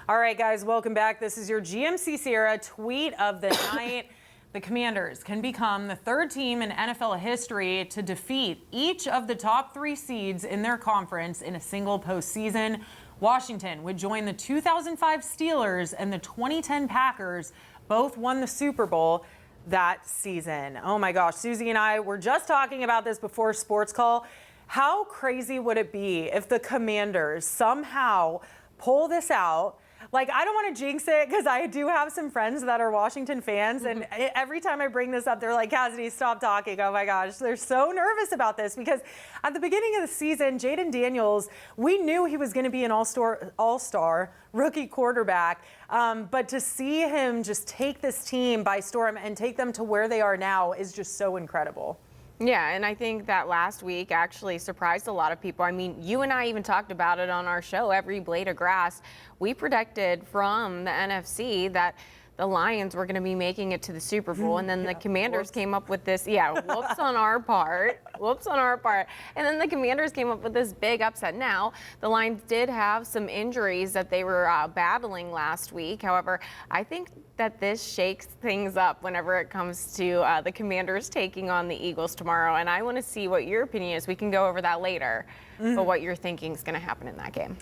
All right, guys, welcome back. This is your GMC Sierra tweet of the night. The Commanders can become the third team in NFL history to defeat each of the top 3 seeds in their conference in a single postseason. Washington would join the 2005 Steelers and the 2010 Packers. Both won the Super Bowl that season. Oh my gosh, Suzie and I were just talking about this before Sports Call. How crazy would it be if the Commanders somehow pull this out? Like, I don't want to jinx it because I do have some friends that are Washington fans, and every time I bring this up, they're like, Cassidy, stop talking. Oh my gosh, they're so nervous about this because at the beginning of the season, Jaden Daniels, we knew he was going to be an all-star rookie quarterback, but to see him just take this team by storm and take them to where they are now is just so incredible. Yeah, and I think that last week actually surprised a lot of people. I mean, you and I even talked about it on our show, Every Blade of Grass. We predicted from the NFC that the Lions were going to be making it to the Super Bowl, and then the Commanders came up with this, whoops on our part, and then the Commanders came up with this big upset. Now, the Lions did have some injuries that they were battling last week. However, I think that this shakes things up whenever it comes to the Commanders taking on the Eagles tomorrow, and I want to see what your opinion is. We can go over that later, but what you're thinking is going to happen in that game.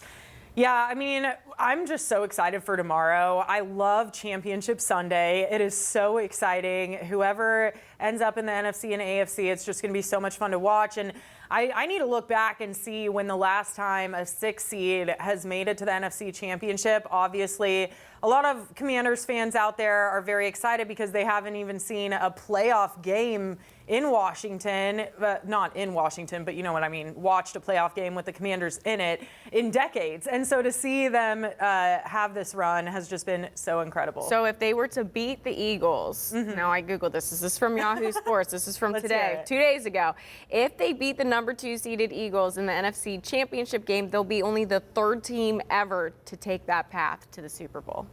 Yeah, I mean, I'm just so excited for tomorrow. I love Championship Sunday. It is so exciting. Whoever ends up in the NFC and AFC, it's just going to be so much fun to watch. And I need to look back and see when the last time a 6 seed has made it to the NFC Championship. Obviously, a lot of Commanders fans out there are very excited because they haven't even seen a playoff game in Washington, but not in Washington, but you know what I mean, watched a playoff game with the Commanders in it in decades. And so to see them have this run has just been so incredible. So if they were to beat the Eagles, now I Googled this. This is from Yahoo Sports. This is from today, 2 days ago. If they beat the number 2 seeded Eagles in the NFC Championship game, they'll be only the 3rd team ever to take that path to the Super Bowl.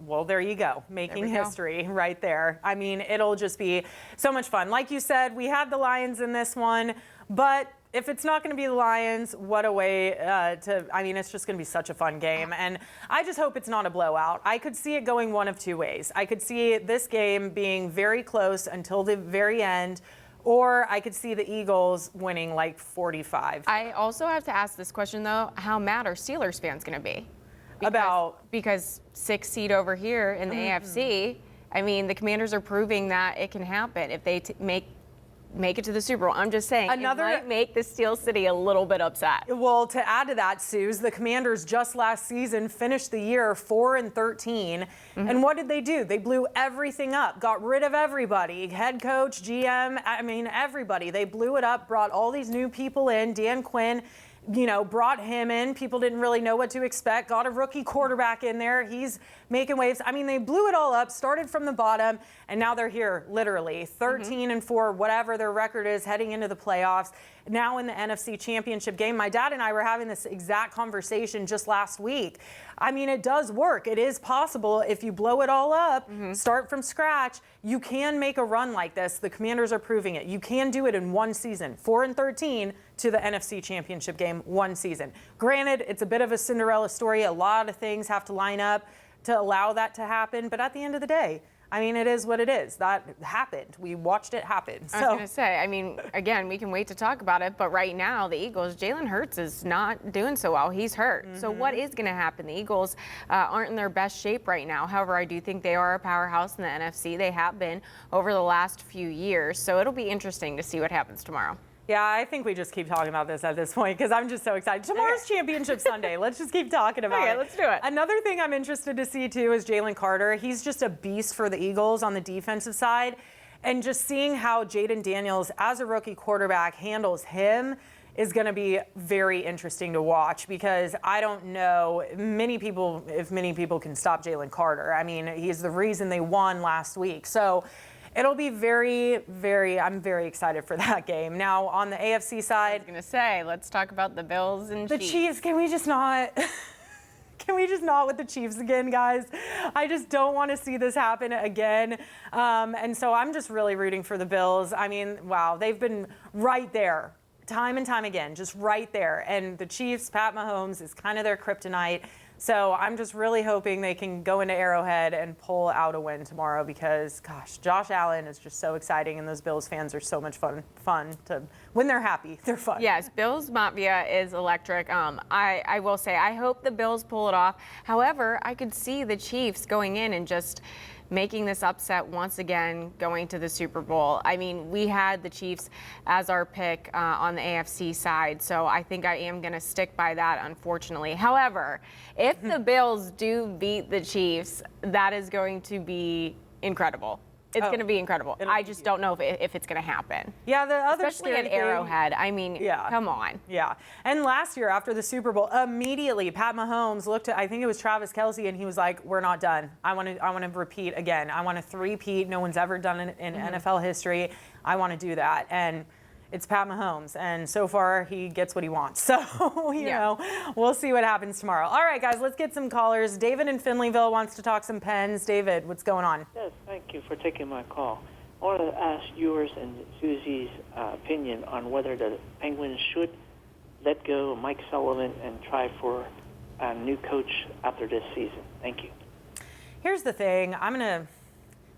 Well, there you go. Making history right there. I mean, it'll just be so much fun. Like you said, we have the Lions in this one, but if it's not going to be the Lions, what a way I mean, it's just going to be such a fun game. And I just hope it's not a blowout. I could see it going one of 2 ways. I could see this game being very close until the very end, or I could see the Eagles winning like 45. I also have to ask this question, though. How mad are Steelers fans going to be? Because 6 seed over here in the AFC, I mean, the Commanders are proving that it can happen if they make it to the Super Bowl. I'm just saying, it might make the Steel City a little bit upset. Well, to add to that, Suze, the Commanders just last season finished the year 4-13. And what did they do? They blew everything up, got rid of everybody, head coach, GM, I mean, everybody. They blew it up, brought all these new people in. Dan Quinn, brought him in. People didn't really know what to expect. Got a rookie quarterback in there. He's making waves. I mean, they blew it all up, started from the bottom, and now they're here, literally 13-4, whatever their record is, heading into the playoffs. Now in the NFC Championship game. My dad and I were having this exact conversation just last week. I mean, it does work. It is possible if you blow it all up, start from scratch, you can make a run like this. The Commanders are proving it. You can do it in one season, 4-13 to the NFC Championship game, one season. Granted, it's a bit of a Cinderella story. A lot of things have to line up to allow that to happen. But at the end of the day, I mean, it is what it is. That happened. We watched it happen. I was going to say, I mean, again, we can wait to talk about it, but right now, the Eagles, Jalen Hurts is not doing so well. He's hurt. So what is going to happen? The Eagles aren't in their best shape right now. However, I do think they are a powerhouse in the NFC. They have been over the last few years. So it'll be interesting to see what happens tomorrow. Yeah, I think we just keep talking about this at this point because I'm just so excited. Tomorrow's Championship Sunday. Let's just keep talking about it. Okay, let's do it. Another thing I'm interested to see, too, is Jalen Carter. He's just a beast for the Eagles on the defensive side. And just seeing how Jaden Daniels, as a rookie quarterback, handles him is going to be very interesting to watch because I don't know if many people can stop Jalen Carter. I mean, he's the reason they won last week. So it'll be I'm very excited for that game. Now, on the AFC side, I was going to say, let's talk about the Bills and the Chiefs. Can we just not? Can we just not with the Chiefs again, guys? I just don't want to see this happen again. And so I'm just really rooting for the Bills. I mean, wow, they've been right there time and time again, just right there. And the Chiefs, Pat Mahomes, is kind of their kryptonite. So I'm just really hoping they can go into Arrowhead and pull out a win tomorrow because, gosh, Josh Allen is just so exciting, and those Bills fans are so much fun to when they're happy. They're fun. Yes, Bills Mafia is electric. I will say I hope the Bills pull it off. However, I could see the Chiefs going in and just making this upset once again, going to the Super Bowl. I mean, we had the Chiefs as our pick on the AFC side, so I think I am going to stick by that, unfortunately. However, if the Bills do beat the Chiefs, that is going to be incredible. It's going to be incredible. I just don't know if it's going to happen. Yeah, the other especially at Arrowhead. I mean, come on. Yeah. And last year after the Super Bowl, immediately Pat Mahomes looked at, I think it was Travis Kelce, and he was like, "We're not done. I want to repeat again. I want to three-peat. No one's ever done it in NFL history. I want to do that." And it's Pat Mahomes, and so far he gets what he wants. So, you know, we'll see what happens tomorrow. All right, guys, let's get some callers. David in Finleyville wants to talk some Pens. David, what's going on? Yes, thank you for taking my call. I wanted to ask yours and Suzie's opinion on whether the Penguins should let go of Mike Sullivan and try for a new coach after this season. Thank you. Here's the thing.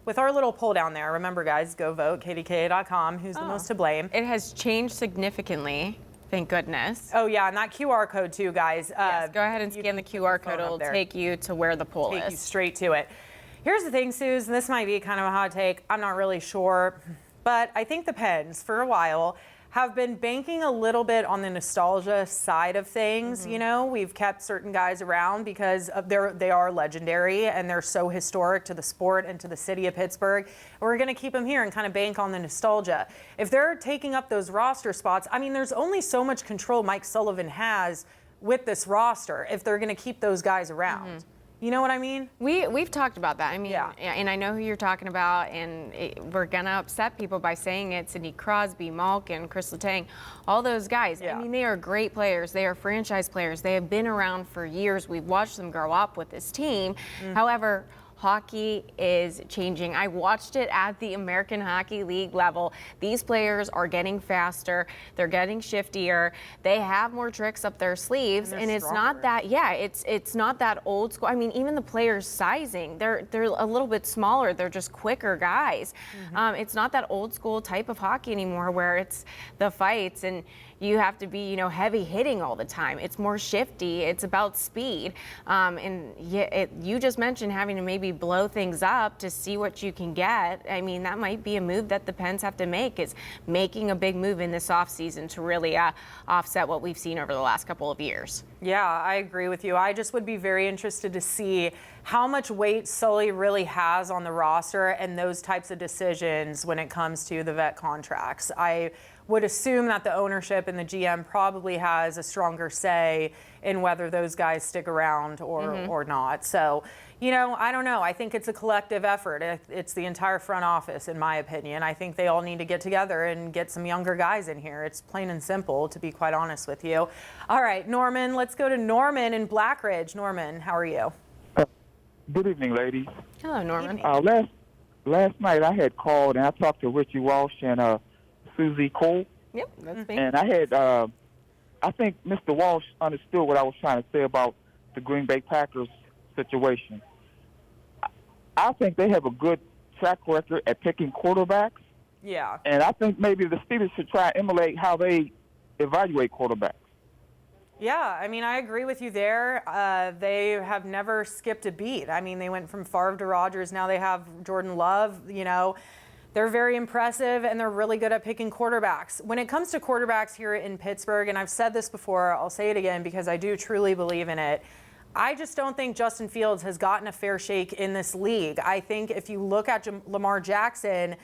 With our little poll down there, remember, guys, go vote, KDKA.com. Who's the most to blame? It has changed significantly, thank goodness. Oh, yeah, and that QR code, too, guys. Yes, go ahead and scan the QR code. It'll take you to where the poll is. Take you straight to it. Here's the thing, Suze, and this might be kind of a hot take. I'm not really sure. But I think the Pens, for a while, have been banking a little bit on the nostalgia side of things. You know, we've kept certain guys around because they are legendary and they're so historic to the sport and to the city of Pittsburgh. And we're going to keep them here and kind of bank on the nostalgia. If they're taking up those roster spots, I mean, there's only so much control Mike Sullivan has with this roster if they're going to keep those guys around. You know what I mean? We've talked about that. I mean, and I know who you're talking about, and we're going to upset people by saying it. Sidney Crosby, Malkin, Chris Letang, all those guys. I mean, they are great players. They are franchise players. They have been around for years. We've watched them grow up with this team. However, hockey is changing. I watched it at the American Hockey League level. These players are getting faster. They're getting shiftier. They have more tricks up their sleeves, and it's not that. It's not that old school. I mean, even the players' sizing, they're a little bit smaller. They're just quicker guys. It's not that old school type of hockey anymore, where it's the fights and you have to be, you know, heavy hitting all the time. It's more shifty. It's about speed. And you just mentioned having to maybe blow things up to see what you can get. I mean, that might be a move that the Pens have to make, is making a big move in this offseason to really offset what we've seen over the last couple of years. Yeah, I agree with you. I just would be very interested to see how much weight Sully really has on the roster and those types of decisions when it comes to the vet contracts. I would assume that the ownership and the GM probably has a stronger say in whether those guys stick around or not. So, you know, I don't know. I think it's a collective effort. It's the entire front office, in my opinion. I think they all need to get together and get some younger guys in here. It's plain and simple, to be quite honest with you. All right, Norman, let's go to Norman in Blackridge. Norman, how are you? Good evening, ladies. Hello, Norman. Last night I had called and I talked to Richie Walsh and Suzie Cole. Yep, that's me. And I had, I think Mr. Walsh understood what I was trying to say about the Green Bay Packers situation. I think they have a good track record at picking quarterbacks. Yeah. And I think maybe the Steelers should try and emulate how they evaluate quarterbacks. Yeah, I mean, I agree with you there. They have never skipped a beat. I mean, they went from Favre to Rodgers. Now they have Jordan Love, you know. They're very impressive, and they're really good at picking quarterbacks. When it comes to quarterbacks here in Pittsburgh, and I've said this before, I'll say it again because I do truly believe in it, I just don't think Justin Fields has gotten a fair shake in this league. I think if you look at Lamar Jackson,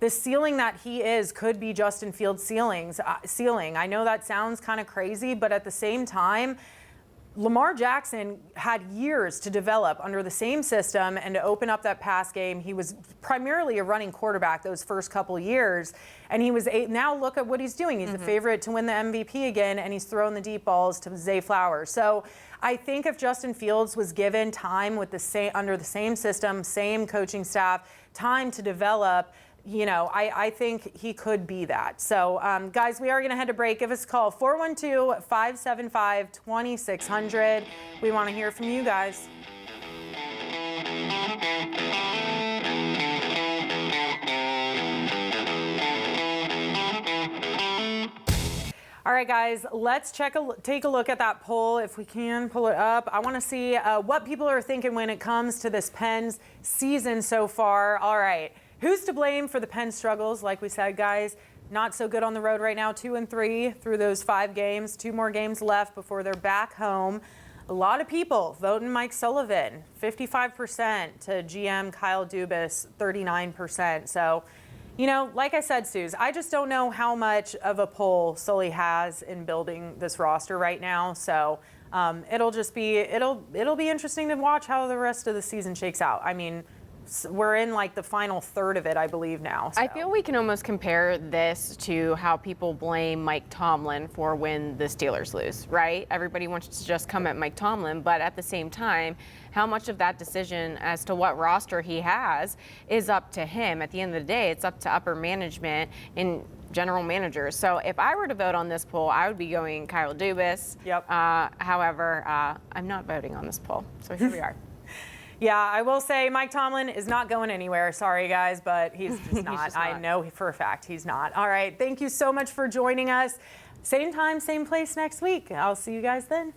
the ceiling that he is could be Justin Fields' ceiling. I know that sounds kind of crazy, but at the same time, Lamar Jackson had years to develop under the same system and to open up that pass game. He was primarily a running quarterback those first couple years, and he was now look at what he's doing. He's the favorite to win the MVP again, and he's throwing the deep balls to Zay Flowers. So I think if Justin Fields was given time with under the same system, same coaching staff, time to develop, I think he could be that. So, guys, we are going to head to break. Give us a call, 412-575-2600. We want to hear from you guys. All right, guys, let's take a look at that poll if we can pull it up. I want to see what people are thinking when it comes to this Pens season so far. All right, who's to blame for the Pens struggles? Like we said, guys, not so good on the road right now, 2-3 through those 5 games, 2 more games left before they're back home. A lot of people voting Mike Sullivan, 55% to GM Kyle Dubas, 39%. So, like I said, Suze, I just don't know how much of a pull Sully has in building this roster right now. So it'll be interesting to watch how the rest of the season shakes out. I mean, we're in like the final third of it, I believe now. So. I feel we can almost compare this to how people blame Mike Tomlin for when the Steelers lose, right? Everybody wants to just come at Mike Tomlin, but at the same time, how much of that decision as to what roster he has is up to him. At the end of the day, it's up to upper management and general managers. So if I were to vote on this poll, I would be going Kyle Dubas. Yep. However, I'm not voting on this poll. So here we are. Yeah, I will say Mike Tomlin is not going anywhere. Sorry, guys, but he's just not. I know for a fact he's not. All right, thank you so much for joining us. Same time, same place next week. I'll see you guys then.